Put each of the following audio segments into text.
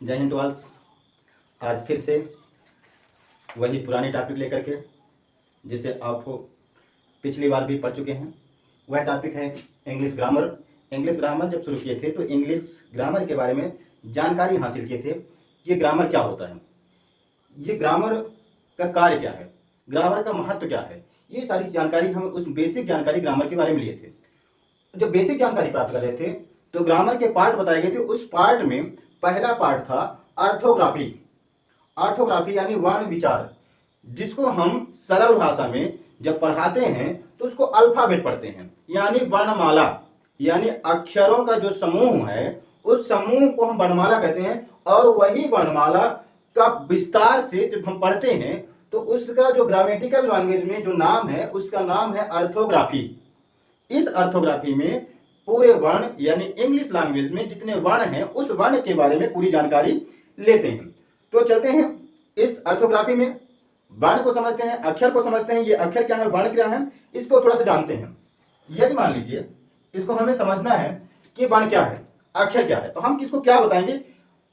जय हिंद वाल्स। आज फिर से वही पुरानी टॉपिक लेकर के, जिसे आप पिछली बार भी पढ़ चुके हैं। वह टॉपिक है इंग्लिश ग्रामर। इंग्लिश ग्रामर जब शुरू किए थे तो इंग्लिश ग्रामर के बारे में जानकारी हासिल किए थे। ये ग्रामर क्या होता है, ये ग्रामर का कार्य क्या है, ग्रामर का महत्व क्या है, ये सारी जानकारी हम उस बेसिक जानकारी ग्रामर के बारे में लिए थे। जब बेसिक जानकारी प्राप्त कर रहे थे तो ग्रामर के पार्ट बताए गए थे। उस पार्ट में पहला पार्ट था ऑर्थोग्राफी। ऑर्थोग्राफी यानी वर्ण विचार, जिसको हम सरल भाषा में जब पढ़ाते हैं तो उसको अल्फाबेट पढ़ते हैं, यानी वर्णमाला, यानी अक्षरों का जो समूह है उस समूह को हम वर्णमाला कहते हैं। और वही वर्णमाला का विस्तार से जब हम पढ़ते हैं तो उसका जो ग्रामेटिकल लैंग्वेज में जो नाम है उसका नाम है ऑर्थोग्राफी। इस ऑर्थोग्राफी में पूरे वर्ण यानी इंग्लिश लैंग्वेज में जितने वर्ण हैं उस वर्ण के बारे में पूरी जानकारी लेते हैं। तो चलते हैं इस ऑर्थोग्राफी में, वर्ण को समझते हैं, अक्षर को समझते हैं। ये अक्षर क्या है, वर्ण क्या है, इसको थोड़ा सा जानते हैं। यदि मान लीजिए इसको हमें समझना है कि वर्ण क्या है, अक्षर क्या है, तो हम किसको क्या बताएंगे।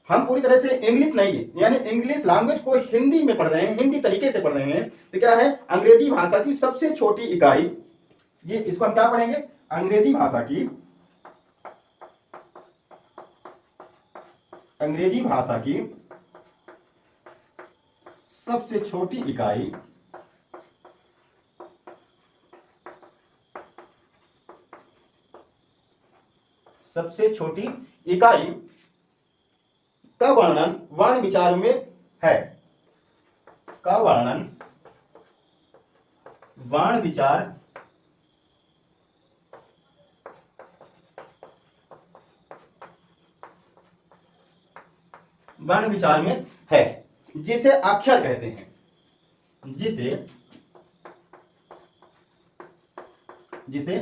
हम पूरी तरह से इंग्लिश नहीं है, यानी इंग्लिश लैंग्वेज को हिंदी में पढ़ रहे हैं, हिंदी तरीके से पढ़ रहे हैं, तो क्या है, अंग्रेजी भाषा की सबसे छोटी इकाई, ये इसको हम क्या पढ़ेंगे, अंग्रेजी भाषा की सबसे छोटी इकाई का वर्णन वर्ण विचार में है, का वर्णन वर्ण विचार में है, जिसे अक्षर कहते हैं, जिसे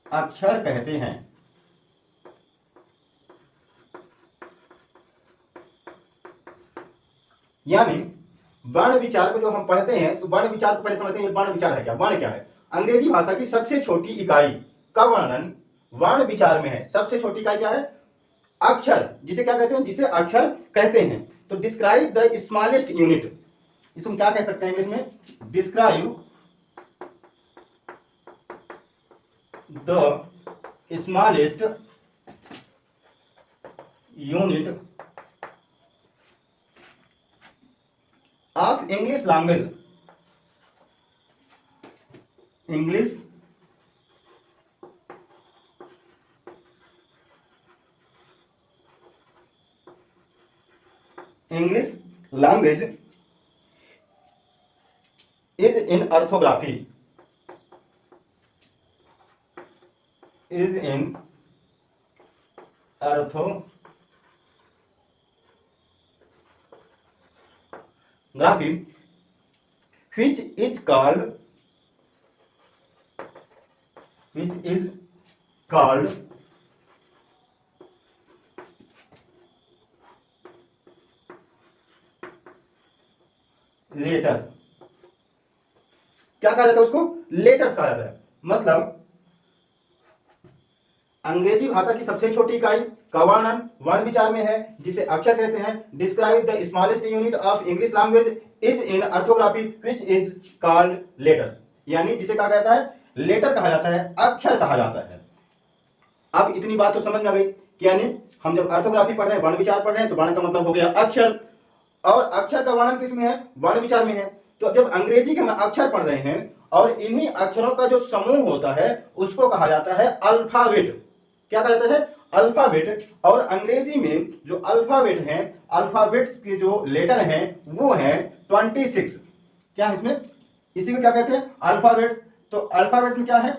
अक्षर कहते हैं। यानी वर्ण विचार को जो हम पढ़ते हैं तो वर्ण विचार को पहले समझते हैं, वर्ण विचार है क्या, वर्ण क्या है। अंग्रेजी भाषा की सबसे छोटी इकाई का वर्णन वर्ण विचार में है। सबसे छोटी इकाई क्या है, अक्षर, जिसे क्या कहते हैं, जिसे अक्षर कहते हैं। तो डिस्क्राइब द स्मॉलेस्ट यूनिट, इसको क्या कह सकते हैं इंग्लिश में, describe the smallest unit of English language, English language is in orthography, which is called letter. क्या कहा जाता है उसको, लेटर्स कहा जाता है। मतलब अंग्रेजी भाषा की सबसे छोटी इकाई का वर्णन वर्ण विचार में है, जिसे अक्षर कहते हैं। Describe the smallest unit of English language is in orthography which is called letter, यानी जिसे कहा जाता है, लेटर कहा जाता है, अक्षर कहा जाता है। अब इतनी बात तो समझ में आ गई कि यानी हम जब ऑर्थोग्राफी पढ़ रहे हैं, वर्ण विचार पढ़ रहे हैं, तो वर्ण का मतलब हो गया अक्षर, और अक्षर का वर्णन किस में है, वर्ण विचार में है। तो जब अंग्रेजी के हम अक्षर पढ़ रहे हैं और इन्हीं अक्षरों का जो समूह होता है उसको कहा जाता है अल्फाबेट। क्या कहा जाता है, अल्फाबेट। और अंग्रेजी में जो अल्फाबेट हैं, अल्फाबेट्स के जो लेटर हैं वो हैं 26। क्या है इसमें, इसी को क्या कहते हैं, अल्फाबेट। तो अल्फाबेट में क्या है,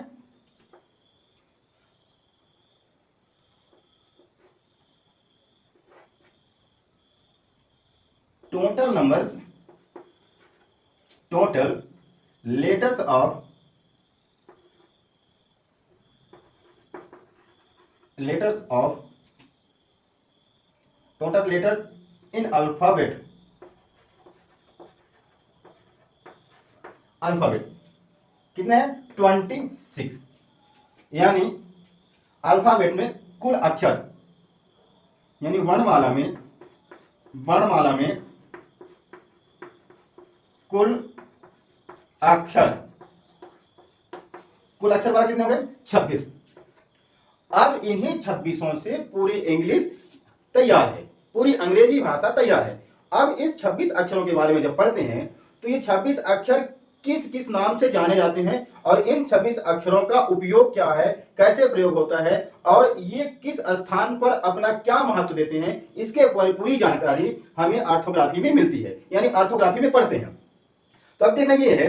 total letters of total letters in alphabet कितने हैं, 26। यानी अल्फाबेट में कुल अक्षर यानी वर्णमाला में कुल अक्षर, कुल अक्षर बारह कितने हो गए? 26। अब इन्हीं 26 से पूरी इंग्लिश तैयार है, पूरी अंग्रेजी भाषा तैयार है। अब इस 26 अक्षरों के बारे में जब पढ़ते हैं तो ये 26 अक्षर किस किस नाम से जाने जाते हैं और इन 26 अक्षरों का उपयोग क्या है, कैसे प्रयोग होता है और ये किस स्थान पर अपना क्या महत्व देते हैं, इसके पूरी जानकारी हमें ऑर्थोग्राफी में मिलती है, यानी ऑर्थोग्राफी में पढ़ते हैं। तो अब देखना ये है,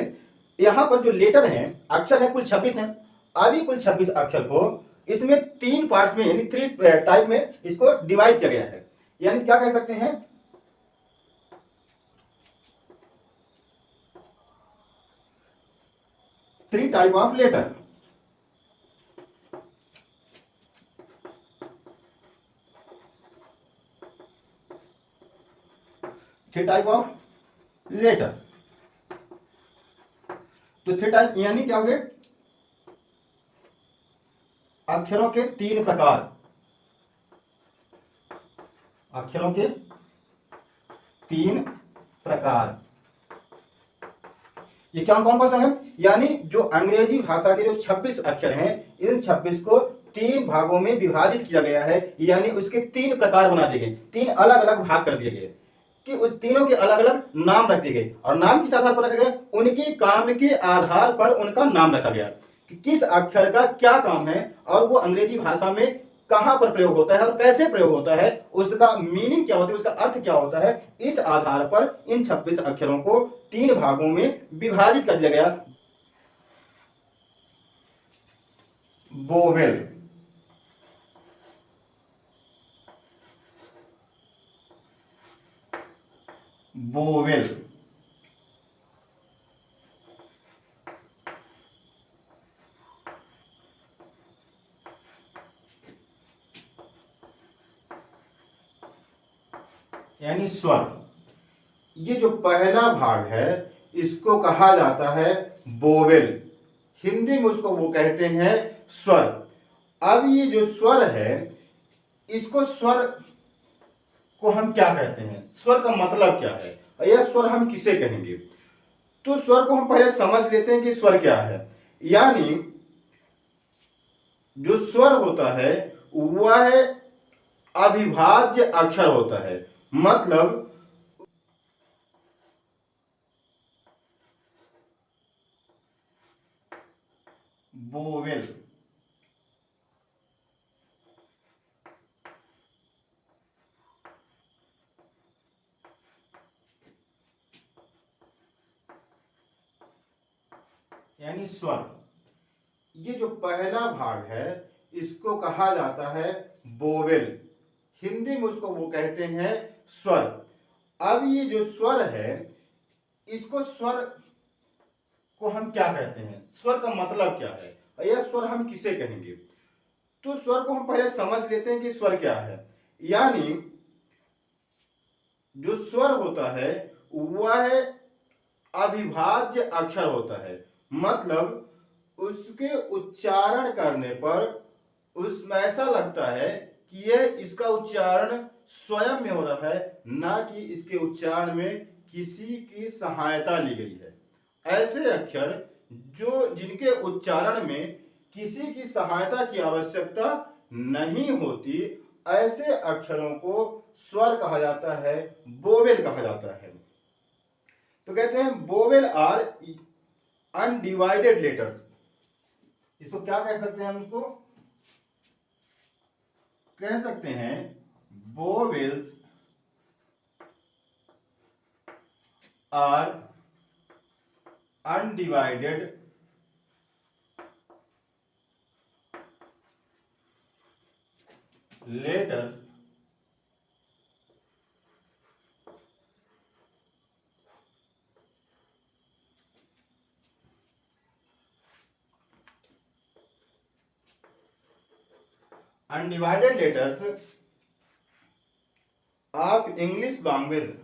यहां पर जो लेटर हैं, अक्षर है, कुल 26 हैं। अभी कुल 26 अक्षर को इसमें 3 पार्ट्स में यानी 3 टाइप में इसको डिवाइड किया गया है। यानी क्या कह सकते हैं, 3 type of letter. Three type of letter. तो 3 टाइप यानी क्या हो गए, अक्षरों के 3 प्रकार, अक्षरों के 3 प्रकार। ये क्या कौन कौन सा है, यानी जो अंग्रेजी भाषा के जो 26 अक्षर हैं, इन 26 को 3 भागों में विभाजित किया गया है, यानी उसके 3 प्रकार बना दिए गए, 3 अलग अलग भाग कर दिए गए कि उस तीनों के अलग अलग नाम रख दिए गए। और नाम किस आधार पर रखा गया, उनके काम के आधार पर उनका नाम रखा गया कि किस अक्षर का क्या काम है और वो अंग्रेजी भाषा में कहां पर प्रयोग होता है और कैसे प्रयोग होता है, उसका मीनिंग क्या होता है, उसका अर्थ क्या होता है। इस आधार पर इन 26 अक्षरों को 3 भागों में विभाजित कर दिया गया। बोवेल, बोवेल, यानी स्वर। ये जो पहला भाग है इसको कहा जाता है बोवेल, हिंदी में उसको वो कहते हैं स्वर। अब ये जो स्वर है, इसको स्वर को हम क्या कहते हैं, स्वर का मतलब क्या है, यह स्वर हम किसे कहेंगे। तो स्वर को हम पहले समझ लेते हैं कि स्वर क्या है। यानी जो स्वर होता है वह अविभाज्य अक्षर होता है, मतलब बोवेल। यानी स्वर। ये जो पहला भाग है इसको कहा जाता है बोवेल, हिंदी में उसको वो कहते हैं स्वर। अब ये जो स्वर है, इसको स्वर को हम क्या कहते हैं, स्वर का मतलब क्या है, यह स्वर हम किसे कहेंगे। तो स्वर को हम पहले समझ लेते हैं कि स्वर क्या है। यानी जो स्वर होता है वह अविभाज्य अक्षर होता है, मतलब उसके उच्चारण करने पर उसमें ऐसा लगता है कि यह इसका उच्चारण स्वयं में हो रहा है, ना कि इसके उच्चारण में किसी की सहायता ली गई है। ऐसे अक्षर जो जिनके उच्चारण में किसी की सहायता की आवश्यकता नहीं होती, ऐसे अक्षरों को स्वर कहा जाता है, बोवेल कहा जाता है। तो कहते हैं बोवेल आर अनडिवाइडेड लेटर्स। इसको क्या कह सकते हैं, हम इसको कह सकते हैं vowels are undivided letters undivided letters of English language.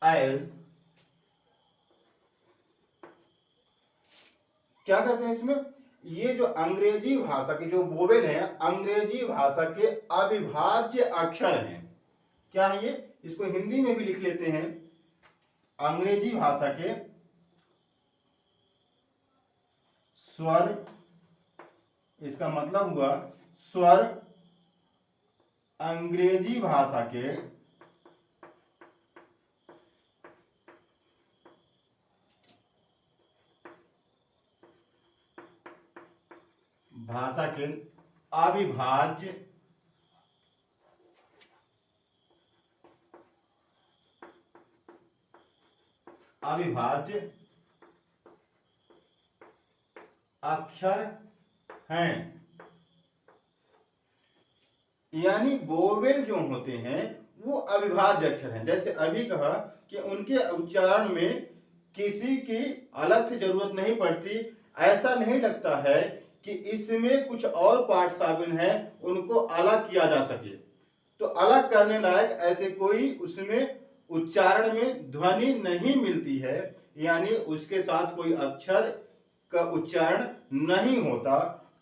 as क्या कहते हैं इसमें, ये जो अंग्रेजी भाषा की जो वोवेल है, अंग्रेजी भाषा के अविभाज्य अक्षर हैं। क्या है ये, इसको हिंदी में भी लिख लेते हैं, अंग्रेजी भाषा के स्वर, इसका मतलब हुआ स्वर अंग्रेजी भाषा के अविभाज्य अक्षर हैं। यानी वोवेल जो होते हैं वो अविभाज्य अक्षर हैं। जैसे अभी कहा कि उनके उच्चारण में किसी की अलग से जरूरत नहीं पड़ती, ऐसा नहीं लगता है कि इसमें कुछ और पार्ट शामिल हैं उनको अलग किया जा सके। तो अलग करने लायक ऐसे कोई उसमें उच्चारण में ध्वनि नहीं मिलती है, यानी उसके साथ कोई अक्षर का उच्चारण नहीं होता।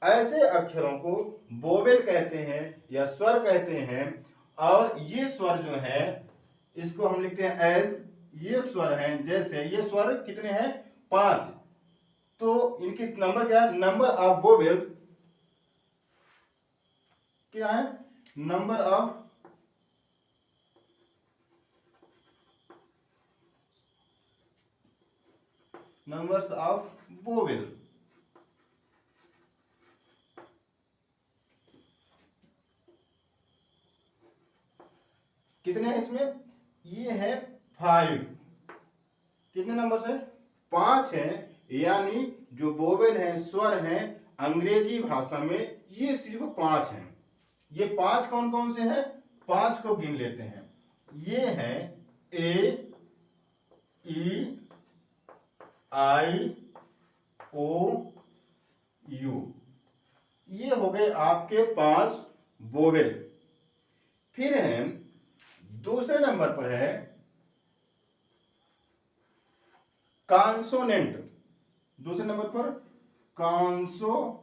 ऐसे अक्षरों को वोवेल कहते हैं या स्वर कहते हैं। और ये स्वर जो है इसको हम लिखते हैं एज, ये स्वर हैं। जैसे ये स्वर कितने हैं, 5, तो इनकी नंबर क्या है, नंबर ऑफ वोवेल्स क्या है, number of numbers of vowel. कितने हैं इसमें, ये है 5। कितने नंबर है, 5 हैं। यानी जो वोवेल हैं, स्वर हैं अंग्रेजी भाषा में, ये सिर्फ 5 हैं। ये 5 कौन कौन से हैं, 5 को गिन लेते हैं। ये हैं ए, ई, आई, ओ, यू। ये हो गए आपके 5 वोवेल। फिर है दूसरे नंबर पर है कॉन्सोनेंट। दूसरे नंबर पर कॉन्सोनेंट।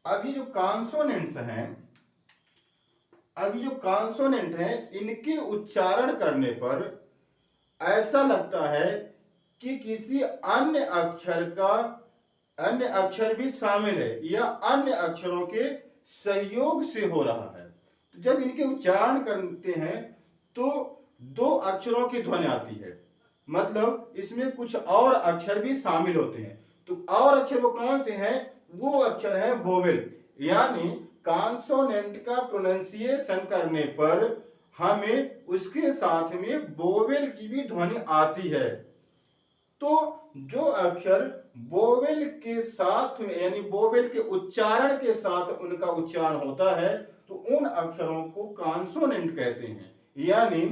अभी जो कॉन्सोनेंट्स हैं, अभी जो कॉन्सोनेंट हैं, इनके उच्चारण करने पर ऐसा लगता है कि किसी अन्य अक्षर भी शामिल है या अन्य अक्षरों के सहयोग से हो रहा है। तो जब इनके उच्चारण करते हैं तो 2 अक्षरों की ध्वनि आती है, मतलब इसमें कुछ और अक्षर भी शामिल होते हैं। तो और अक्षर वो कौन से हैं, वो अक्षर है वोवेल। यानी कॉन्सोनेंट का प्रोनाउंसिएशन करने पर हमें उसके साथ में वोवेल की भी ध्वनि आती है। तो जो अक्षर वोवेल के साथ में, यानी वोवेल के उच्चारण के साथ उनका उच्चारण होता है, तो उन अक्षरों को कॉन्सोनेंट कहते हैं, यानी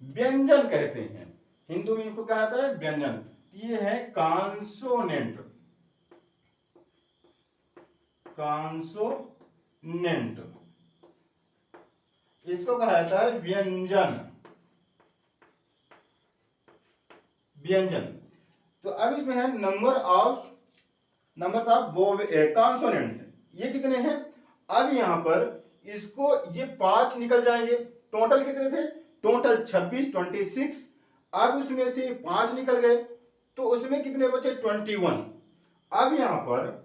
व्यंजन कहते हैं। हिंदू में इनको क्या कहता है, व्यंजन। ये है कॉन्सोनेंट। कॉन्सोनेंट इसको कहा जाता है व्यंजन। व्यंजन। तो अब इसमें है नंबर्स ऑफ कॉन्सोनेंट्स। ये कितने हैं, अब यहां पर इसको ये 5 निकल जाएंगे। टोटल कितने थे, टोटल 26। अब उसमें से 5 निकल गए तो उसमें कितने बचे, 21। अब यहां पर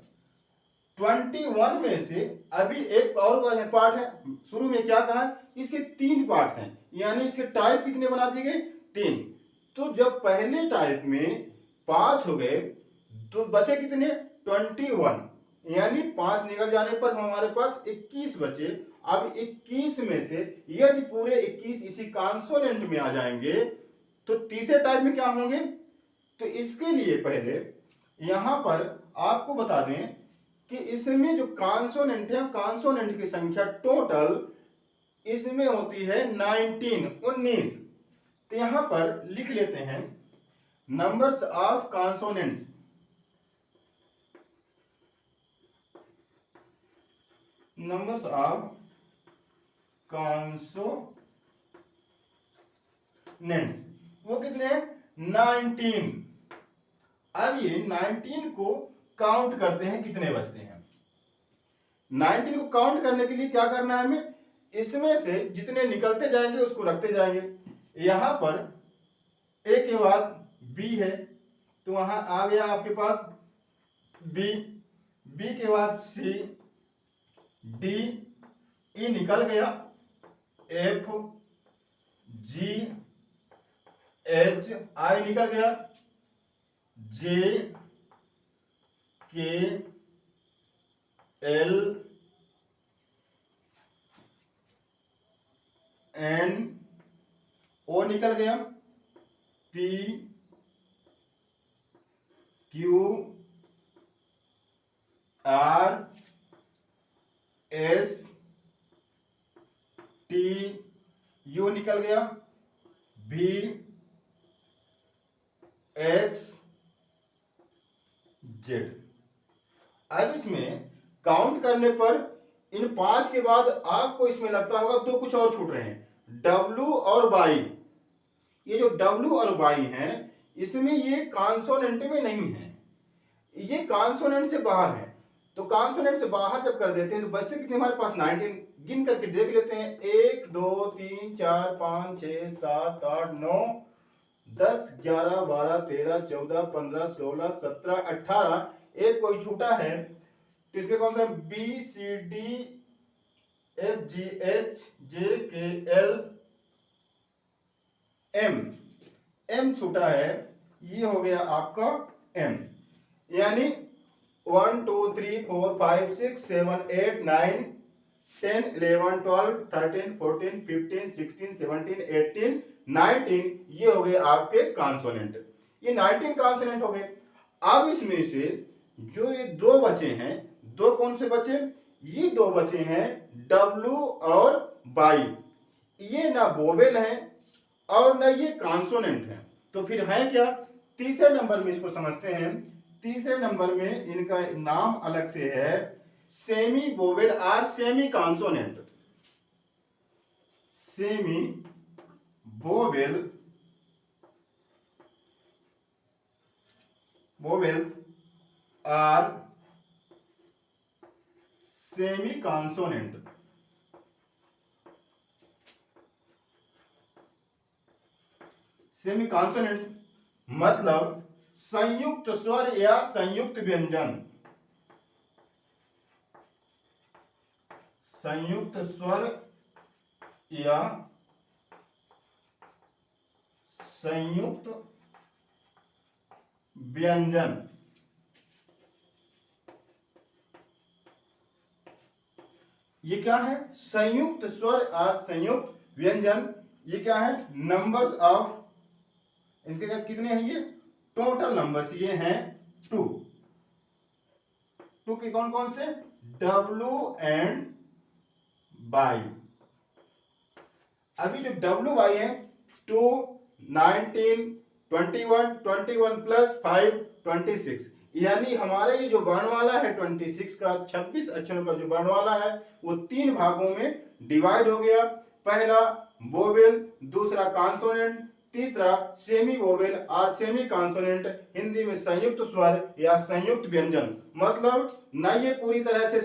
21 में से अभी एक और पार्ट है। शुरू में क्या कहा, इसके 3 पार्ट हैं, यानी इसके टाइप कितने बना दिए गए, 3। तो जब पहले टाइप में 5 हो गए तो बचे कितने, 21, यानी 5 निकल जाने पर हमारे पास 21 बचे। अब 21 में से यदि पूरे 21 इसी कॉन्सोनेंट में आ जाएंगे तो तीसरे टाइप में क्या होंगे। तो इसके लिए पहले यहां पर आपको बता दें कि इसमें जो कॉन्सोनेंट है, कॉन्सोनेंट की संख्या टोटल इसमें होती है 19। तो यहां पर लिख लेते हैं numbers of consonants. Numbers of consonants वो कितने हैं 19। अब ये 19 को काउंट करते हैं कितने बचते हैं। 19 को काउंट करने के लिए क्या करना है हमें, इसमें से जितने निकलते जाएंगे उसको रखते जाएंगे। यहां पर ए के बाद बी है तो वहां आ गया आपके पास बी, बी के बाद सी, डी, ई निकल गया, एफ, जी, एच, आई निकल गया, जे, के, एल, एन, ओ निकल गया, P, Q, R, S, T, U निकल गया, भी, एक्स, जेड। अब इसमें काउंट करने पर इन 5 के बाद आपको इसमें लगता होगा तो कुछ और छूट रहे हैं, डब्लू और वाई। ये जो डब्लू और वाई हैं इसमें ये कॉन्सोनेंट में नहीं है, ये कॉन्सोनेंट से बाहर है। तो कॉन्सोनेंट से बाहर जब कर देते हैं तो बचते कितने हमारे पास 19। गिन करके देख लेते हैं, 1 2 3 4 5 6 7 8 9 10 11 12 13 14 15 16 17 18। एक कोई छूटा है तो इसमें कौन सा, B C D F G H J K L M, M छूटा है, ये हो गया आपका एम। यानी 1 2 3 4 5 6 7 8 9 10 11 12 13 14 15 16 17 18 19, ये हो गए आपके कॉन्सोनेंट। ये 19 कॉन्सोनेंट हो गए। अब इसमें से जो ये दो बचे हैं, दो कौन से बचे, ये दो बचे हैं डब्लू और वाई। ये ना वोवेल है और ना ये कॉन्सोनेंट है, तो फिर है क्या, तीसरे नंबर में इसको समझते हैं। तीसरे नंबर में इनका नाम अलग से है सेमी वोवेल और semi consonant. Semi vowel, vowels are semi consonant. Semi consonant मतलब संयुक्त स्वर या संयुक्त व्यंजन, संयुक्त स्वर या संयुक्त व्यंजन। ये क्या है, संयुक्त स्वर और संयुक्त व्यंजन। ये क्या है, नंबर्स ऑफ, इनके साथ कितने हैं, ये टोटल नंबर्स ये हैं 2। 2 के कौन कौन से, डब्लू एंड वाई। अभी जो डब्लू वाई है 2 19 21 21 प्लस 5 26, यानी हमारे ये जो वर्णमाला है 26 का 26 अक्षरों का जो वर्णमाला है वो 3 भागों में डिवाइड हो गया। पहला वोवेल, दूसरा कॉन्सोनेंट, तीसरा सेमी वोवेल और सेमी कॉन्सोनेंट। हिंदी में संयुक्त स्वर या संयुक्त व्यंजन, मतलब ना ये पूरी तरह से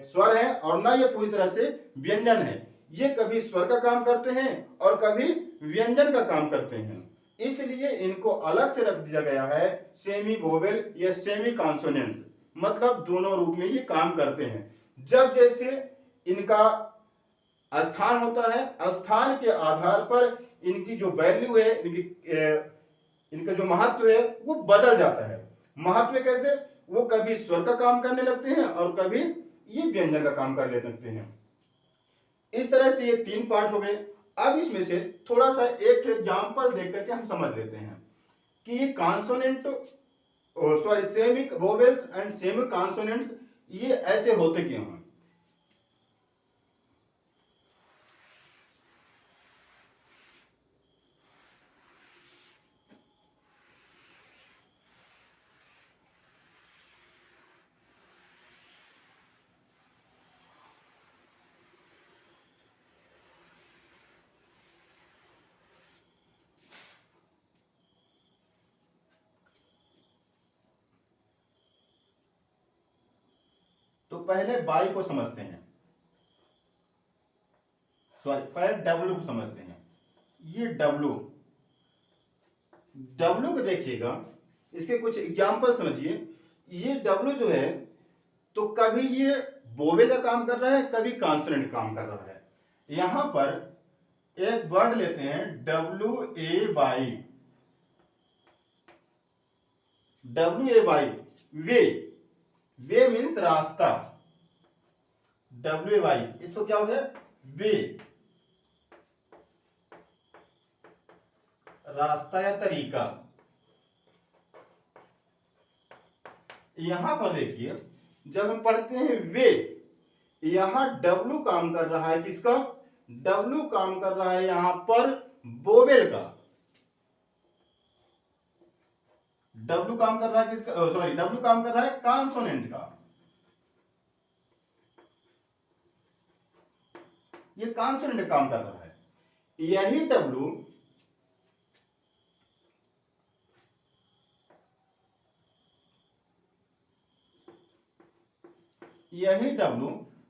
स्वर है और ना ये पूरी तरह से व्यंजन है। ये कभी स्वर का काम करते हैं और कभी व्यंजन का काम करते हैं, इसलिए इनको अलग से रख दिया गया है सेमी वोवेल या सेमी कॉन्सोनेंट। मतलब दोनों रूप में ये काम करते हैं। जब जैसे इनका स्थान होता है, स्थान के आधार पर इनकी जो वैल्यू है, इनका जो महत्व है वो बदल जाता है। महत्व कैसे, वो कभी स्वर का काम करने लगते हैं और कभी ये व्यंजन का काम करने लगते हैं। इस तरह से ये 3 पार्ट हो गए। अब इसमें से थोड़ा सा एक एग्जांपल देख करके हम समझ लेते हैं कि ये consonant, sorry semi vowels and semi consonants ये ऐसे होते क्यों हैं। तो पहले बाई को समझते हैं, सॉरी पहले डब्ल्यू को समझते हैं। ये डब्ल्यू को देखिएगा, इसके कुछ एग्जाम्पल समझिए। ये डब्ल्यू जो है तो कभी ये वोवेल का काम कर रहा है, कभी कॉन्सोनेंट काम कर रहा है। यहां पर एक वर्ड लेते हैं WAY, वे मीन्स रास्ता, WAY इसको क्या हो गया, वे, रास्ता या तरीका। यहां पर देखिए जब हम पढ़ते हैं वे, यहां डब्ल्यू काम कर रहा है, किसका, डब्ल्यू काम कर रहा है यहां पर वोवेल का। डब्ल्यू काम कर रहा है किसका, सॉरी डब्ल्यू काम कर रहा है कॉन्सोनेंट का। ये कॉन्सोनेंट काम कर रहा है। यही डब्ल्यू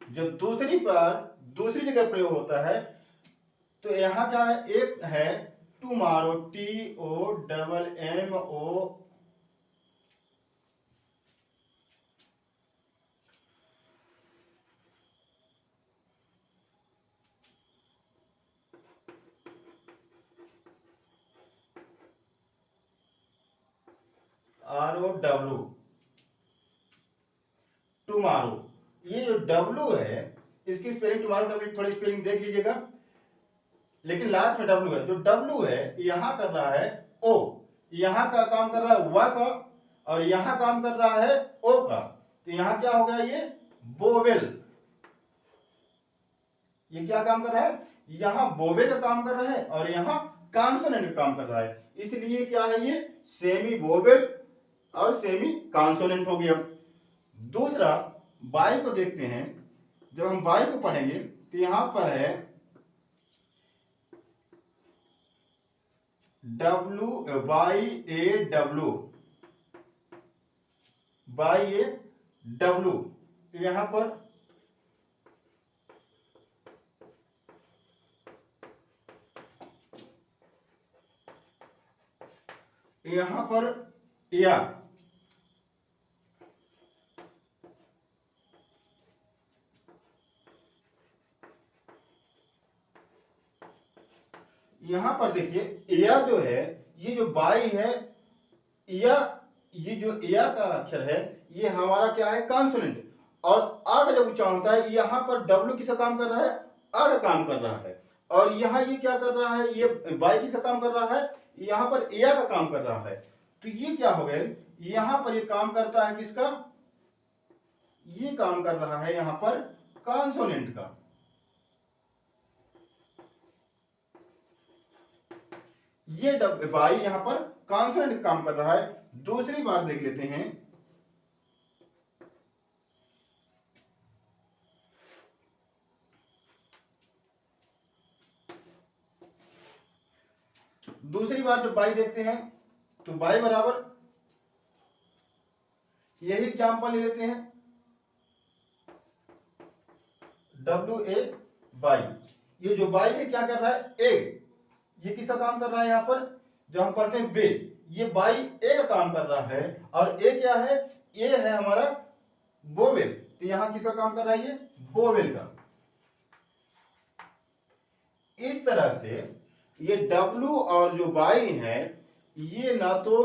जब दूसरी जगह प्रयोग होता है तो यहां क्या है, एक है टुमारो, TOMMO, ROW, टुमारो। ये जो डब्ल्यू है इसकी स्पेलिंग टुमारो डब्ल्यू थोड़ी स्पेलिंग देख लीजिएगा, लेकिन लास्ट में डब्ल्यू है। जो डब्ल्यू है यहां कर रहा है ओ, यहां का काम कर रहा है व का, और यहां काम कर रहा है ओ का। तो यहां क्या हो गया, ये वोवेल। ये क्या काम कर रहा है, यहां वोवेल का काम कर रहा है और यहां कॉन्सोनेंट का काम कर रहा है। इसलिए क्या है, ये सेमी वोवेल और सेमी कॉन्सोनेंट हो गया। दूसरा बाई को देखते हैं। जब हम बाई को पढ़ेंगे तो यहां पर है WAW, यहां पर या, यहां पर देखिए या जो है, ये जो बाई है या, ये जो या का अक्षर है ये हमारा क्या है, कॉन्सोनेंट। और आ का जब उच्चारण होता है यहां पर डब्ल्यू किसका काम कर रहा है, आ का काम कर रहा है। और यहां ये क्या कर रहा है, ये बाई किसका काम कर रहा है, यहां पर या का काम कर रहा है। तो ये क्या हो गए, यहां पर ये काम करता है किसका, ये काम कर रहा है यहां पर कॉन्सोनेंट का। ये बाई यहां पर कॉन्सोनेंट काम कर रहा है। दूसरी बात देख लेते हैं। दूसरी बार जब बाई देखते हैं तो बाई बराबर, यही एग्जाम्पल ले लेते हैं, WA बाई। ये जो बाई है क्या कर रहा है, ए, ये किसका काम कर रहा है, यहां पर जो हम पढ़ते हैं बे, ये बाई ए का काम कर रहा है। और ए क्या है, ए है हमारा वोवेल। तो यहां किसका काम कर रहा है, ये वोवेल का। इस तरह से ये डब्ल्यू और जो बाई है ये ना तो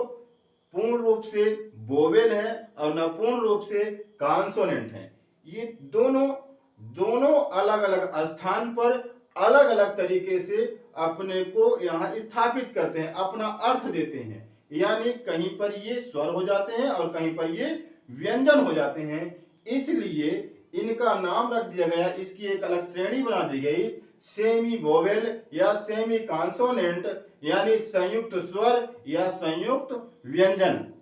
पूर्ण रूप से वोवेल है और ना पूर्ण रूप से कॉन्सोनेंट है। ये दोनों अलग अलग स्थान पर अलग अलग तरीके से अपने को यहाँ स्थापित करते हैं, अपना अर्थ देते हैं। यानी कहीं पर ये स्वर हो जाते हैं और कहीं पर ये व्यंजन हो जाते हैं। इसलिए इनका नाम रख दिया गया, इसकी एक अलग श्रेणी बना दी गई, सेमी वोवेल या सेमी कॉन्सोनेंट, यानी संयुक्त स्वर या संयुक्त व्यंजन।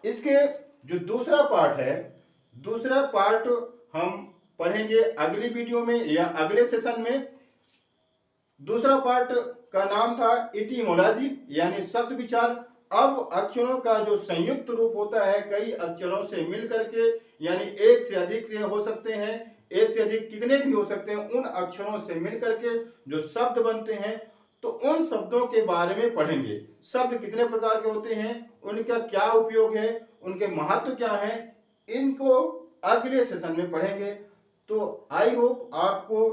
इसके जो दूसरा पार्ट है, दूसरा पार्ट हम पढ़ेंगे अगली वीडियो में या अगले सेशन में। दूसरा पार्ट का नाम था इटिमोलॉजी यानी शब्द विचार। अब अक्षरों का जो संयुक्त रूप होता है, कई अक्षरों से मिलकर के यानी एक से अधिक से हो सकते हैं, एक से अधिक कितने भी हो सकते हैं, उन अक्षरों से मिल करके जो शब्द बनते हैं, तो उन शब्दों के बारे में पढ़ेंगे। शब्द कितने प्रकार के होते हैं, उनका क्या उपयोग है, उनके महत्व क्या है, इनको अगले सेशन में पढ़ेंगे। तो आई होप आपको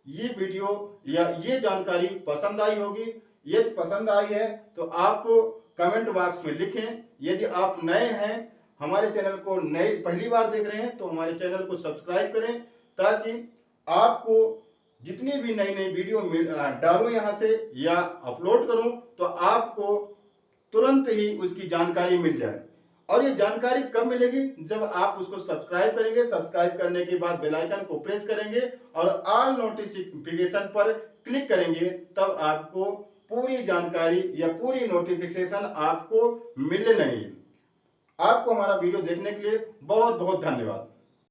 ये वीडियो या ये जानकारी पसंद आई होगी। यदि पसंद आई है तो आप कमेंट बॉक्स में लिखें। यदि आप नए हैं, हमारे चैनल को नए पहली बार देख रहे हैं, तो हमारे चैनल को सब्सक्राइब करें, ताकि आपको जितनी भी नई नई वीडियो डालूं यहाँ से या अपलोड करूं, तो आपको तुरंत ही उसकी जानकारी मिल जाए। और ये जानकारी कब मिलेगी, जब आप उसको सब्सक्राइब करेंगे। सब्सक्राइब करने के बाद बेल आइकन को प्रेस करेंगे और ऑल नोटिफिकेशन पर क्लिक करेंगे, तब आपको पूरी जानकारी या पूरी नोटिफिकेशन आपको मिलने लगेगी। आपको हमारा वीडियो देखने के लिए बहुत बहुत धन्यवाद।